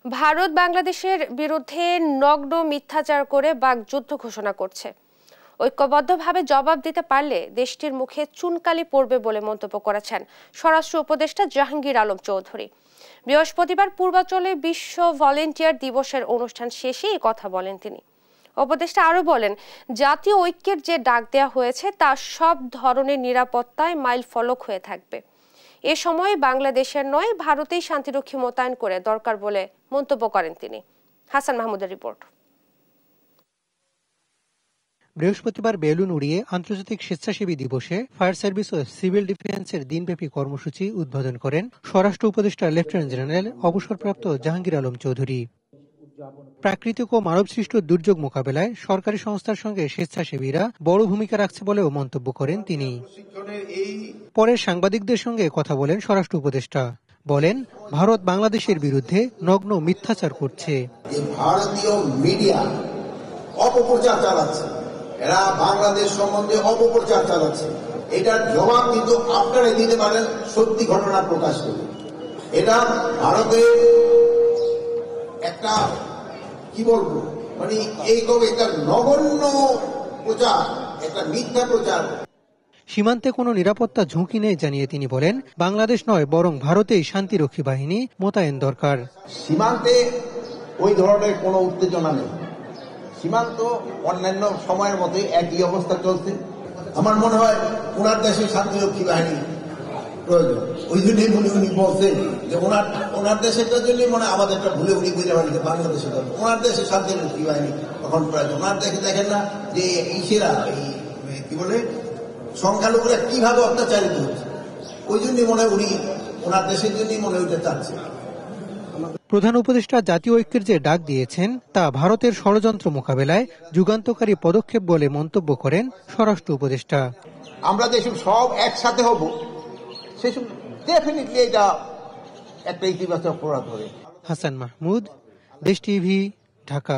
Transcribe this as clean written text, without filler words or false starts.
ভারত বাংলাদেশের বিরুদ্ধে নগ্ন মিথ্যাচার করে বাকযুদ্ধ ঘোষণা করছে। ঐক্যবদ্ধভাবে জবাব দিতে পারলে দেশটির মুখে চুনকালি পড়বে বলে মন্তব্য করেছেন স্বরাষ্ট্র উপদেষ্টা জাহাঙ্গীর আলম চৌধুরী। বৃহস্পতিবার পূর্বাঞ্চলে বিশ্ব ভলেন্টিয়ার দিবসের অনুষ্ঠান শেষে এই কথা বলেন তিনি। উপদেষ্টা আরো বলেন, জাতীয় ঐক্যের যে ডাক দেওয়া হয়েছে তা সব ধরনের নিরাপত্তায় মাইল ফলক হয়ে থাকবে। এ সময় বাংলাদেশের নয়, ভারতেই শান্তিরক্ষী মোতায়েন করে দরকার বলে মন্তব্য করেন তিনি। হাসান মাহমুদের রিপোর্ট। বৃহস্পতিবার বেলুন উড়িয়ে আন্তর্জাতিক স্বেচ্ছাসেবী দিবসে ফায়ার সার্ভিস ও সিভিল ডিফেন্সের দিনব্যাপী কর্মসূচি উদ্বোধন করেন স্বরাষ্ট্র উপদেষ্টা লেফটেন্যান্ট জেনারেল অবসরপ্রাপ্ত জাহাঙ্গীর আলম চৌধুরী। প্রাকৃতিক ও মানবসৃষ্ট দুর্যোগ মোকাবেলায় সরকারি সংস্থার সঙ্গে স্বেচ্ছাসেবীরা বড় ভূমিকা রাখছে বলেও মন্তব্য করেন তিনি। পরে সাংবাদিকদের সঙ্গে কথা বলেন স্বরাষ্ট্র উপদেষ্টা। বলেন, ভারত বাংলাদেশের বিরুদ্ধে নগ্ন মিথ্যাচার করছে। ভারতীয় মিডিয়া অপপ্রচার চালাচ্ছে, এরা বাংলাদেশ সম্বন্ধে অপপ্রচার চালাচ্ছে। এটার জবাব কিন্তু আপনারা দিতে পারেন সত্যি ঘটনা প্রকাশ করে। এটা ভারতের একটা কি বলবো, মানে এইভাবে একটা নগণ্য প্রচার, একটা মিথ্যা প্রচার। সীমান্তে কোনো নিরাপত্তা ঝুঁকি নেই জানিয়ে তিনি বলেন, বাংলাদেশ নয় বরং ভারতেই শান্তিরক্ষী বাহিনী মোতায়েন দরকার। সীমান্তে ওই ধরনের কোনো উত্তেজনা নেই। সীমান্ত অন্যান্য সময়ের মধ্যে একই অবস্থা চলছে। আমার মনে হয় ওনার দেশে শান্তিরক্ষী বাহিনী প্রয়োজন। ওই জন্যই উনি বলছেন যে ওনার দেশের জন্যই মনে হয় আমাদেরটা ভুলে উনি বুঝে পারি বাংলাদেশের জন্য ওনার দেশে শান্তিরক্ষী বাহিনী তখন প্রয়োজন। ওনার দেশে দেখেন না যে ইসেরা কি বলে সংখ্যালঘুরা কিভাবে অত্যাচারিত হচ্ছে, ওই জন্যই মনে হয় উনি ওনার দেশের জন্যই মনে ওইটা চাচ্ছে। প্রধান উপদেষ্টা জাতীয় ঐক্যের যে ডাক দিয়েছেন তা ভারতের ষড়যন্ত্র মোকাবেলায় যুগান্তকারী পদক্ষেপ বলে মন্তব্য করেন স্বরাষ্ট্র উপদেষ্টা। আমরা যেসব সব একসাথে হব সেসব ডেফিনেটলি এটা একটা ইতিবাচক প্রভাব হবে। হাসান মাহমুদ, দেশ টিভি, ঢাকা।